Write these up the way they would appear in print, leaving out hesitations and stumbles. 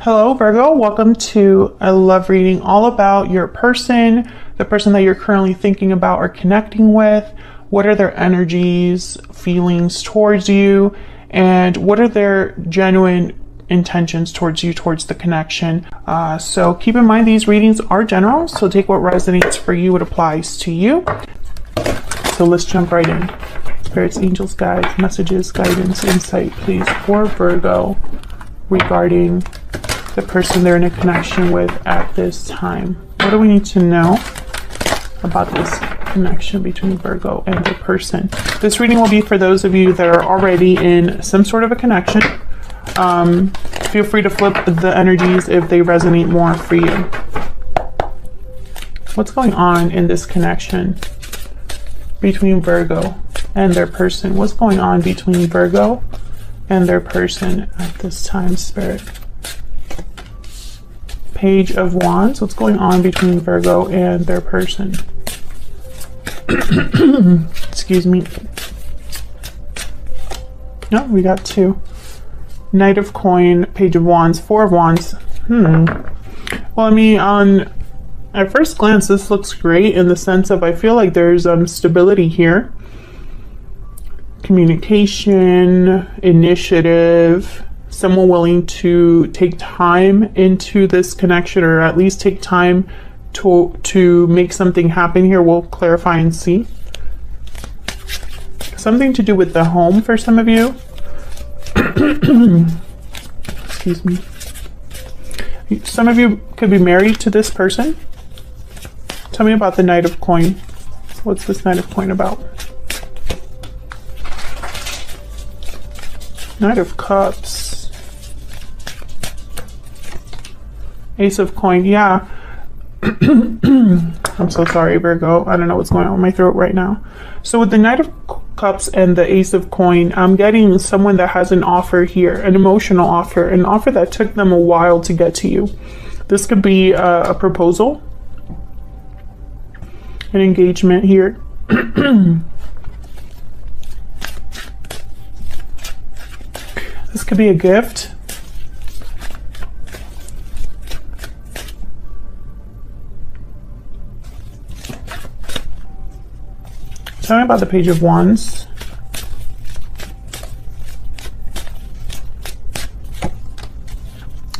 Hello, Virgo. Welcome to a love reading all about your person, the person that you're currently thinking about or connecting with. What are their energies, feelings towards you, and what are their genuine intentions towards you, towards the connection. So keep in mind these readings are general, so take what resonates for you, what applies to you. So let's jump right in. Spirits, angels, guides, messages, guidance, insight, please, for Virgo regarding the person they're in a connection with at this time. What do we need to know about this connection between Virgo and the person? This reading will be for those of you that are already in some sort of a connection. Feel free to flip the energies if they resonate more for you. What's going on in this connection between Virgo and their person? What's going on between Virgo and their person at this time, Spirit? Page of Wands. What's going on between Virgo and their person? Excuse me. No, we got two. Knight of Coin, Page of Wands, Four of Wands. Well, I mean, at first glance, this looks great in the sense of I feel like there's stability here. Communication, initiative, someone willing to take time into this connection, or at least take time to make something happen here. We'll clarify and see. Something to do with the home for some of you. Excuse me. Some of you could be married to this person. Tell me about the Knight of Coin. What's this Knight of Coin about? Knight of Cups. Ace of Coin. Yeah. I'm so sorry, Virgo. I don't know what's going on with my throat right now. So with the Knight of Cups and the Ace of Coin, I'm getting someone that has an offer here, an emotional offer, an offer that took them a while to get to you. This could be a proposal, an engagement here. This could be a gift. Tell me about the Page of Wands.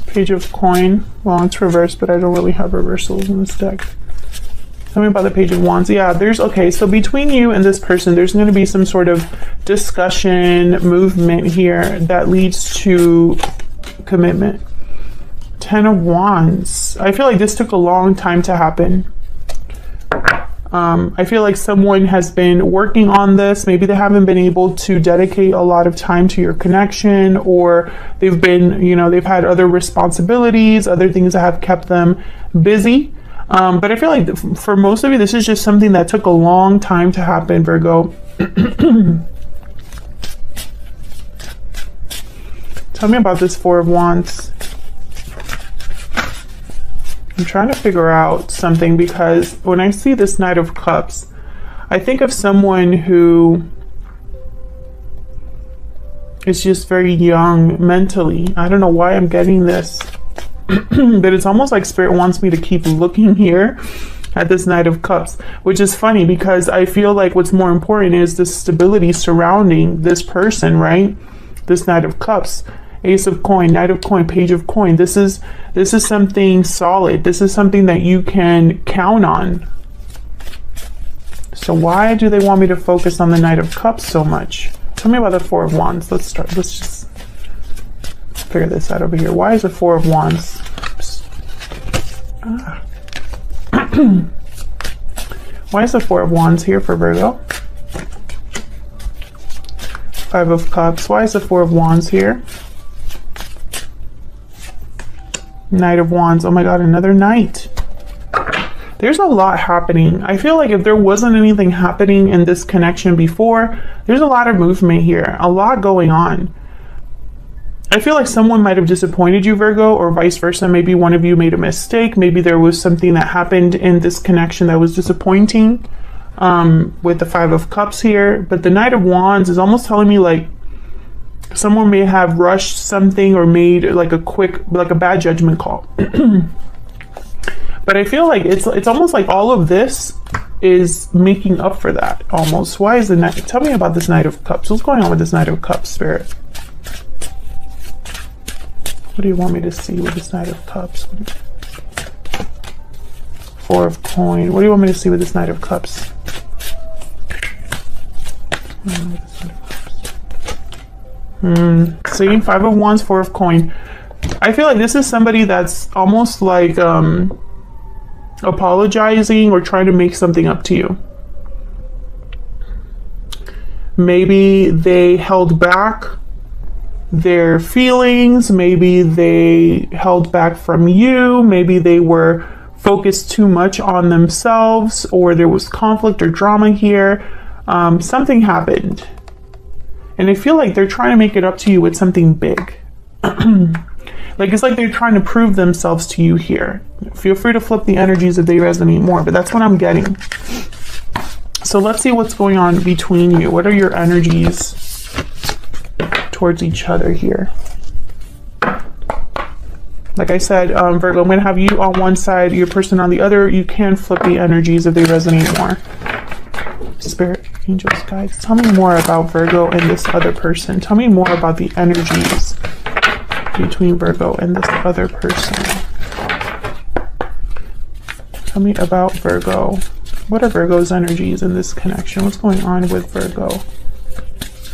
Page of Coin. Well, it's reversed, but I don't really have reversals in this deck. Tell me about the Page of Wands. Yeah, okay, so between you and this person, there's going to be some sort of discussion, movement here that leads to commitment. 10 of Wands. I feel like this took a long time to happen. I feel like someone has been working on this. Maybe they haven't been able to dedicate a lot of time to your connection, or they've been, they've had other responsibilities, other things that have kept them busy. But I feel like for most of you, this is just something that took a long time to happen, Virgo. Tell me about this Four of Wands. I'm trying to figure out something, because when I see this Knight of Cups, I think of someone who is just very young mentally. I don't know why I'm getting this. But it's almost like Spirit wants me to keep looking here at this Knight of Cups, which is funny because I feel like what's more important is the stability surrounding this person, right? This Knight of Cups, Ace of Coin, Knight of Coin, Page of Coin. This is something solid. This is something that you can count on. So why do they want me to focus on the Knight of Cups so much? Tell me about the Four of Wands. Let's just figure this out over here. Why is the Four of Wands? Why is the Four of Wands here for Virgo? Five of Cups. Why is the Four of Wands here? Knight of Wands. Oh my God, another Knight. There's a lot happening. I feel like if there wasn't anything happening in this connection before, there's a lot of movement here, a lot going on. I feel like someone might have disappointed you, Virgo, or vice versa. Maybe one of you made a mistake. Maybe there was something that happened in this connection that was disappointing, with the Five of Cups here. But the Knight of Wands is almost telling me like Someone may have rushed something or made like a bad judgment call. But I feel like it's almost like all of this is making up for that almost. Why is the Knight? Tell me about this Knight of Cups. What's going on with this Knight of Cups, Spirit? What do you want me to see with this Knight of Cups? Four of Coin. What do you want me to see with this Knight of Cups? Seeing Five of Wands, Four of Coin. I feel like this is somebody that's almost like apologizing or trying to make something up to you. Maybe they held back their feelings. Maybe they held back from you. Maybe they were focused too much on themselves, or there was conflict or drama here. Something happened. And I feel like they're trying to make it up to you with something big. Like, it's like they're trying to prove themselves to you here. Feel free to flip the energies if they resonate more, but that's what I'm getting. So let's see what's going on between you. What are your energies towards each other here? Like I said, Virgo, I'm going to have you on one side, your person on the other. You can flip the energies if they resonate more. Spirit, angels, guides, tell me more about Virgo and this other person. Tell me more about the energies between Virgo and this other person. Tell me about Virgo. What are Virgo's energies in this connection? What's going on with Virgo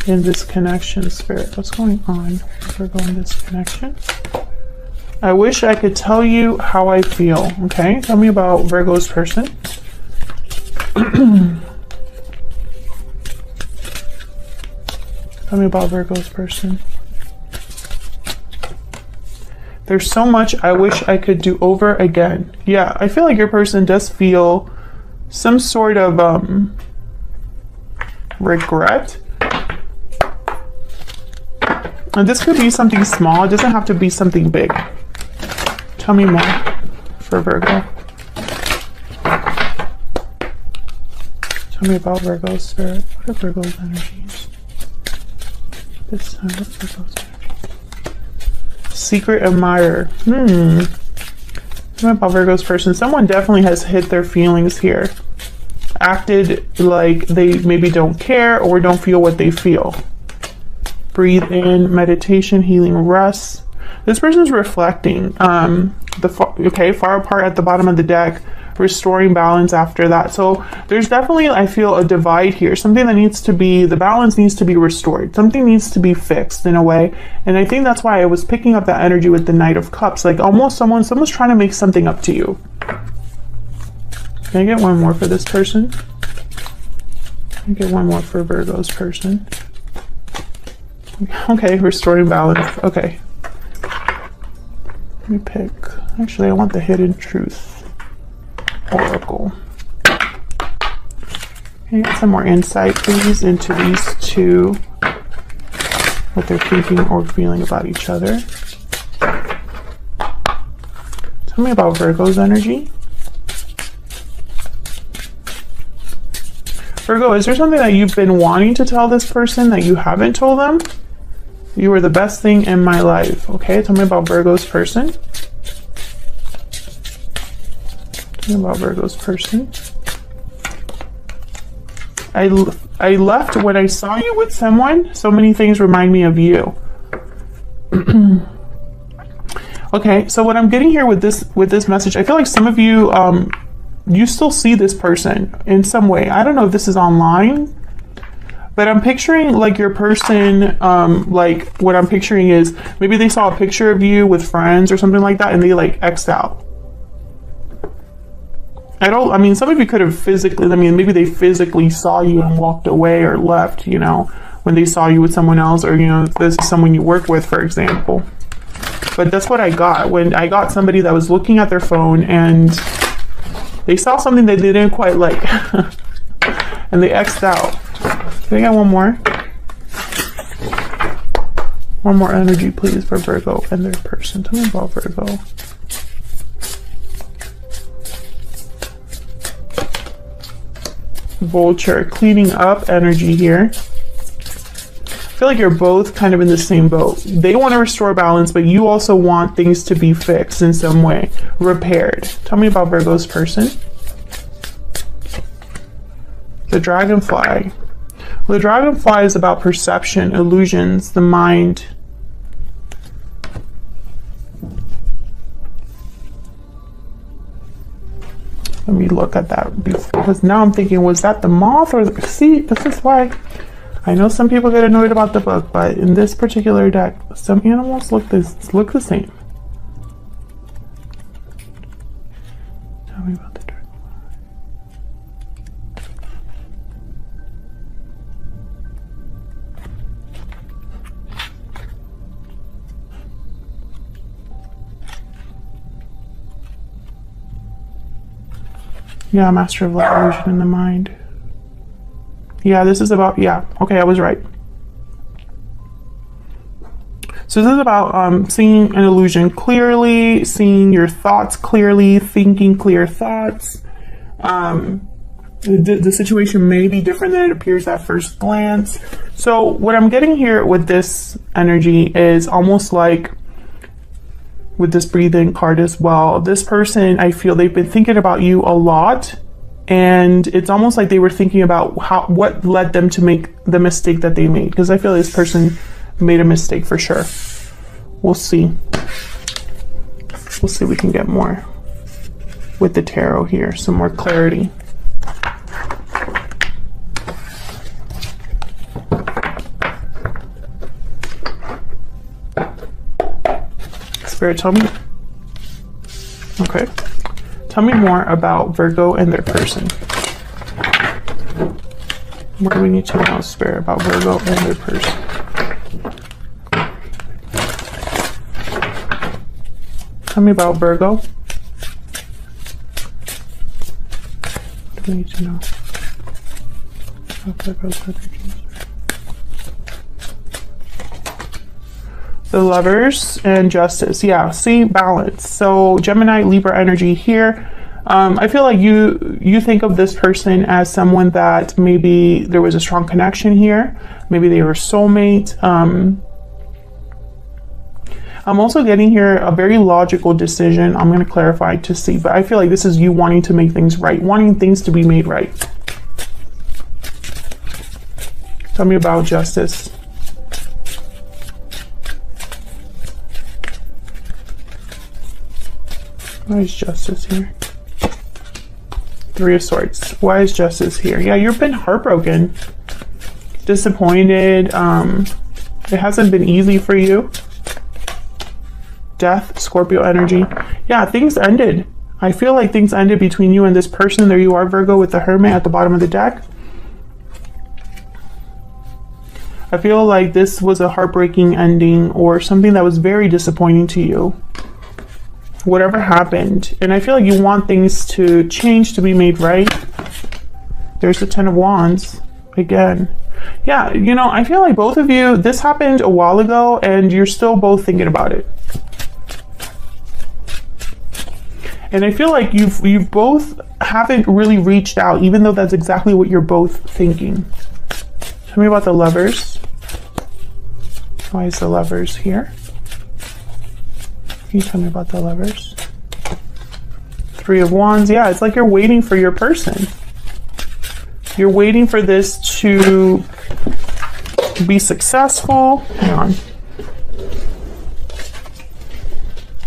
in this connection, Spirit? What's going on with Virgo in this connection? I wish I could tell you how I feel, okay? Tell me about Virgo's person. Tell me about Virgo's person. There's so much I wish I could do over again. Yeah, I feel like your person does feel some sort of regret. And this could be something small. It doesn't have to be something big. Tell me more for Virgo. Tell me about Virgo's spirit. What are Virgo's energies? This time, what's Virgo's energy? Secret admirer. Tell me about Virgo's person. Someone definitely has hit their feelings here. Acted like they maybe don't care or don't feel what they feel. Breathe in, meditation, healing, rest. This person's reflecting. Far apart at the bottom of the deck, restoring balance after that. So there's definitely, I feel, a divide here. Something that needs to be, the balance needs to be restored. Something needs to be fixed in a way. And I think that's why I was picking up that energy with the Knight of Cups. Like almost someone's trying to make something up to you. Can I get one more for this person? Can I get one more for Virgo's person? Okay, restoring balance. Okay. Let me pick. Actually, I want the Hidden Truth Oracle. Can I get some more insight, please, into these two? What they're thinking or feeling about each other. Tell me about Virgo's energy. Virgo, is there something that you've been wanting to tell this person that you haven't told them? You were the best thing in my life. Okay, tell me about Virgo's person. Tell me about Virgo's person. I left when I saw you with someone. So many things remind me of you. Okay, so what I'm getting here with this message, I feel like some of you you still see this person in some way. I don't know if this is online, but I'm picturing like your person, like what I'm picturing is maybe they saw a picture of you with friends or something like that and they like X'd out. I mean, some of you could have physically, maybe they physically saw you and walked away or left, you know, when they saw you with someone else, or, you know, this is someone you worked with, for example. But that's what I got when I got somebody that was looking at their phone and they saw something that they didn't quite like and they X'd out. Can I get one more? One more energy, please, for Virgo and their person. Tell me about Virgo. Vulture, cleaning up energy here. feel like you're both kind of in the same boat. They want to restore balance, but you also want things to be fixed in some way, repaired. Tell me about Virgo's person. The dragonfly. Well, the dragonfly is about perception, illusions, the mind. Let me look at that because now I'm thinking, was that the moth or the, see, this is why I know some people get annoyed about the book, but in this particular deck, some animals look the same. Tell me about the dragonfly. Yeah, master of love, illusion in the mind. Yeah, this is about, yeah, okay, I was right. So this is about seeing an illusion clearly, seeing your thoughts clearly, thinking clear thoughts. The situation may be different than it appears at first glance. So what I'm getting here with this energy is almost like with this breathing card as well. This person, I feel they've been thinking about you a lot, and it's almost like they were thinking about what led them to make the mistake that they made, because I feel this person made a mistake for sure. We'll see. We'll see if we can get more with the tarot here, some more clarity. Spirit, tell me. Okay. Tell me more about Virgo and their person. What do we need to know, Spirit, about Virgo and their person? Tell me about Virgo. What do we need to know about Virgo's energies? The Lovers and Justice. Yeah, see, balance. So Gemini, Libra energy here. I feel like you think of this person as someone that maybe there was a strong connection here. Maybe they were soulmate. I'm also getting here a very logical decision. I'm going to clarify to see, but I feel like this is you wanting to make things right, wanting things to be made right. Tell me about Justice. Why is Justice here? Three of Swords. Why is Justice here? Yeah, you've been heartbroken, disappointed. It hasn't been easy for you. Death, Scorpio energy. Yeah, things ended. I feel like things ended between you and this person. There you are, Virgo, with the Hermit at the bottom of the deck. I feel like this was a heartbreaking ending or something that was very disappointing to you. Whatever happened, and I feel like you want things to change, to be made right. There's the Ten of Wands again. Yeah, you know, I feel like both of you, this happened a while ago and you're still both thinking about it. And I feel like you both haven't really reached out, even though that's exactly what you're both thinking. Tell me about the Lovers. Why is the Lovers here? Can you tell me about the Lovers? Three of Wands. Yeah, it's like you're waiting for your person. You're waiting for this to be successful. Hang on.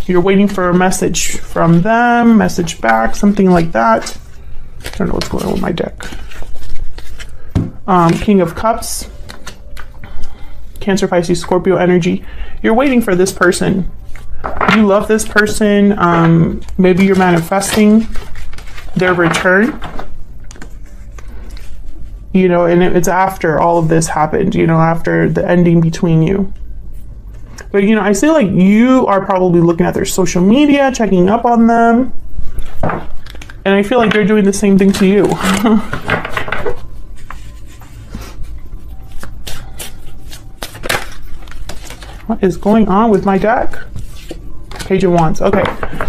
You're waiting for a message from them, message back, something like that. I don't know what's going on with my deck. King of Cups. Cancer, Pisces, Scorpio energy. You're waiting for this person. You love this person. Maybe you're manifesting their return. You know, and it's after all of this happened, you know, after the ending between you. But, you know, I feel like you are probably looking at their social media, checking up on them. And I feel like they're doing the same thing to you. What is going on with my deck? Page of Wands. Okay,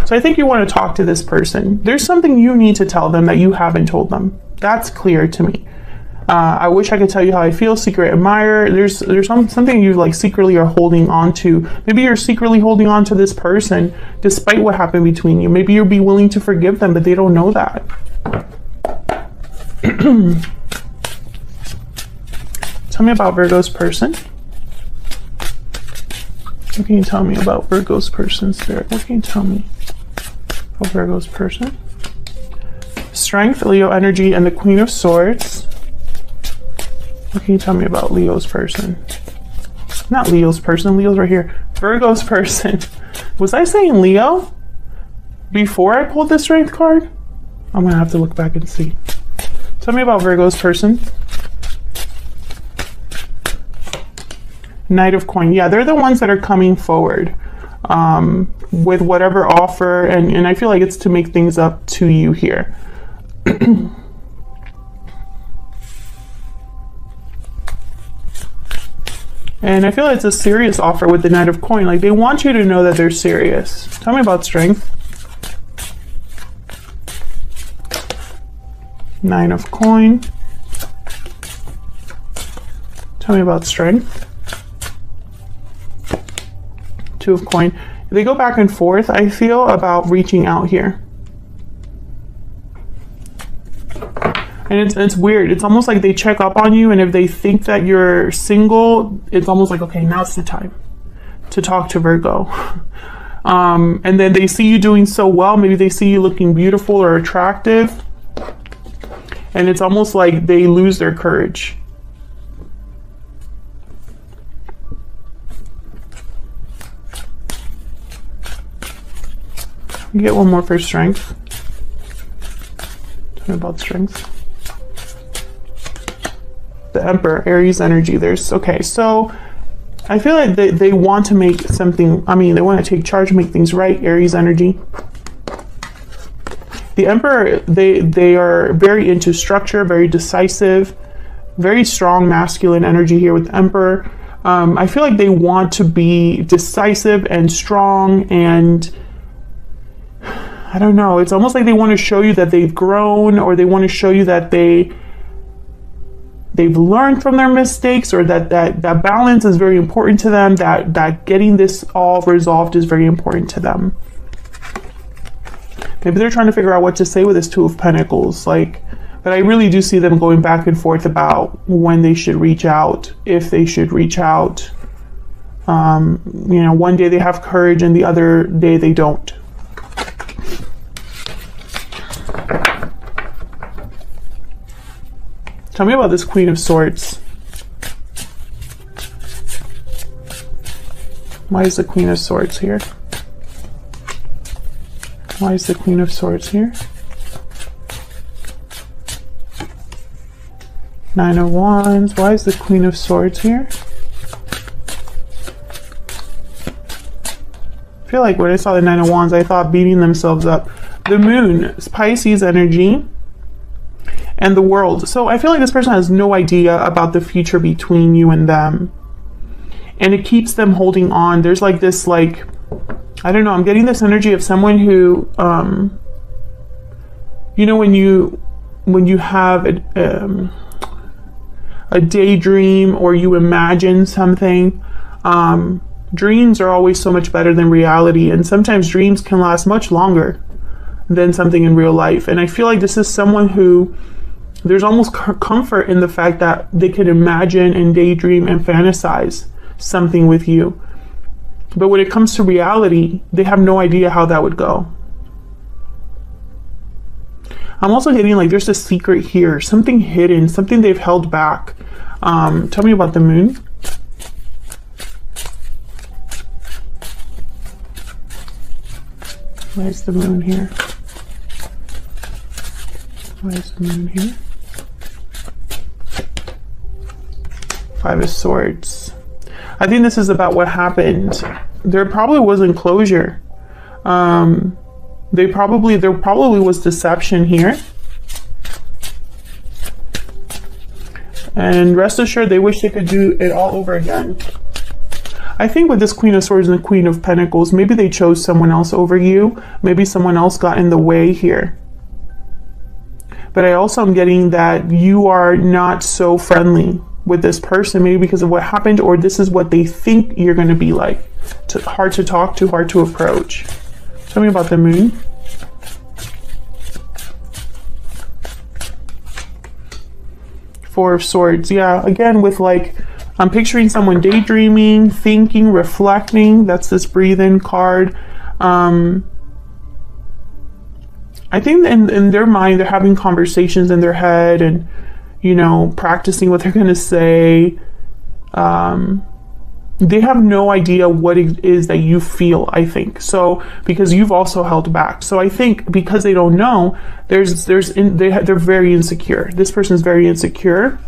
so I think you want to talk to this person. There's something you need to tell them that you haven't told them. That's clear to me. I wish I could tell you how I feel. Secret admirer. There's something you like secretly are holding on to. Maybe you're secretly holding on to this person despite what happened between you. Maybe you'll be willing to forgive them, but they don't know that. Tell me about Virgo's person. What can you tell me about Virgo's person, Spirit? What can you tell me about Virgo's person? Strength, Leo energy, and the Queen of Swords. What can you tell me about Leo's person? Not Leo's person. Leo's right here. Virgo's person. Was I saying Leo before I pulled the Strength card? I'm going to have to look back and see. Tell me about Virgo's person. Knight of Coin. Yeah, they're the ones that are coming forward with whatever offer. And I feel like it's to make things up to you here. And I feel like it's a serious offer with the Knight of Coin. Like, they want you to know that they're serious. Tell me about Strength. Nine of Coin. Tell me about Strength. Two of Coin. They go back and forth, I feel, about reaching out here. And it's weird. It's almost like they check up on you, and if they think that you're single, it's almost like, okay, now's the time to talk to Virgo. And then they see you doing so well. Maybe they see you looking beautiful or attractive. And it's almost like they lose their courage. Get one more for Strength. Tell me about Strength. The Emperor, Aries energy. Okay, so I feel like they want to make something, they want to take charge, make things right, Aries energy. The Emperor, they are very into structure, very decisive, very strong masculine energy here with the Emperor. I feel like they want to be decisive and strong, and I don't know, it's almost like they want to show you that they've grown, or they want to show you that they've learned from their mistakes, or that balance is very important to them, that getting this all resolved is very important to them. Maybe they're trying to figure out what to say with this Two of Pentacles, but I really do see them going back and forth about when they should reach out, if they should reach out. One day they have courage and the other day they don't. Tell me about this Queen of Swords. Why is the Queen of Swords here? Why is the Queen of Swords here? Nine of Wands. Why is the Queen of Swords here? I feel like when I saw the Nine of Wands, I thought beating themselves up. The Moon is Pisces energy. And the World. So I feel like this person has no idea about the future between you and them. And it keeps them holding on. There's like this, I don't know, I'm getting this energy of someone who, when you have a daydream, or you imagine something, dreams are always so much better than reality. And sometimes dreams can last much longer than something in real life. And I feel like this is someone who, there's almost comfort in the fact that they can imagine and daydream and fantasize something with you. But when it comes to reality, they have no idea how that would go. I'm also getting there's a secret here, something hidden, something they've held back. Tell me about the Moon. Why is the Moon here? Why is the Moon here? Five of Swords. I think this is about what happened. There probably wasn't closure. There probably was deception here. And rest assured, they wish they could do it all over again. I think with this Queen of Swords and the Queen of Pentacles, maybe they chose someone else over you. Maybe someone else got in the way here. but I also am getting that you are not so friendly with this person, maybe because of what happened, or this is what they think you're going to be like. Hard to talk to, hard to approach. Tell me about the moon. Four of Swords. Yeah, again, with like, I'm picturing someone daydreaming, thinking, reflecting. That's this breathe in card. I think in their mind, they're having conversations in their head and, you know, practicing what they're going to say. They have no idea what it is that you feel, I think. So, because you've also held back. So I think because they don't know, they're very insecure. This person is very insecure.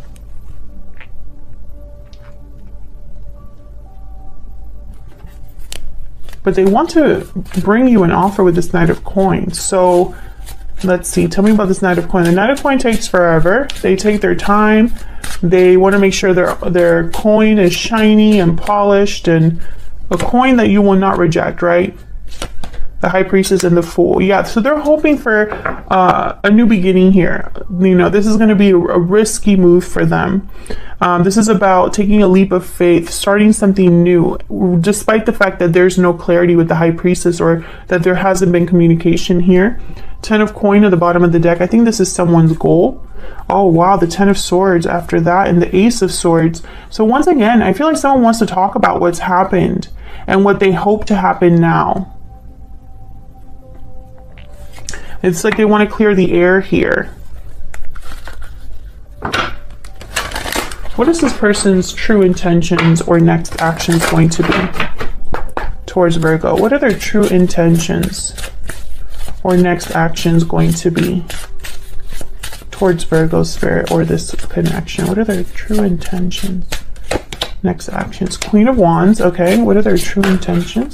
But they want to bring you an offer with this Knight of Coins. So let's see, tell me about this Knight of Coins. The Knight of Coins takes forever. They take their time. They want to make sure their coin is shiny and polished, and a coin that you will not reject, right? The High Priestess and the Fool. Yeah, so they're hoping for a new beginning here. You know, this is going to be a risky move for them. This is about taking a leap of faith, starting something new, despite the fact that there's no clarity with the High Priestess, or that there hasn't been communication here. 10 of Coin at the bottom of the deck. I think this is someone's goal. Oh wow, the 10 of Swords after that, and the Ace of Swords. So once again, I feel like someone wants to talk about what's happened and what they hope to happen now. It's like they want to clear the air here. What is this person's true intentions or next actions going to be towards Virgo? What are their true intentions or next actions going to be towards Virgo spirit or this connection? What are their true intentions? Next actions. Queen of Wands. Okay, what are their true intentions?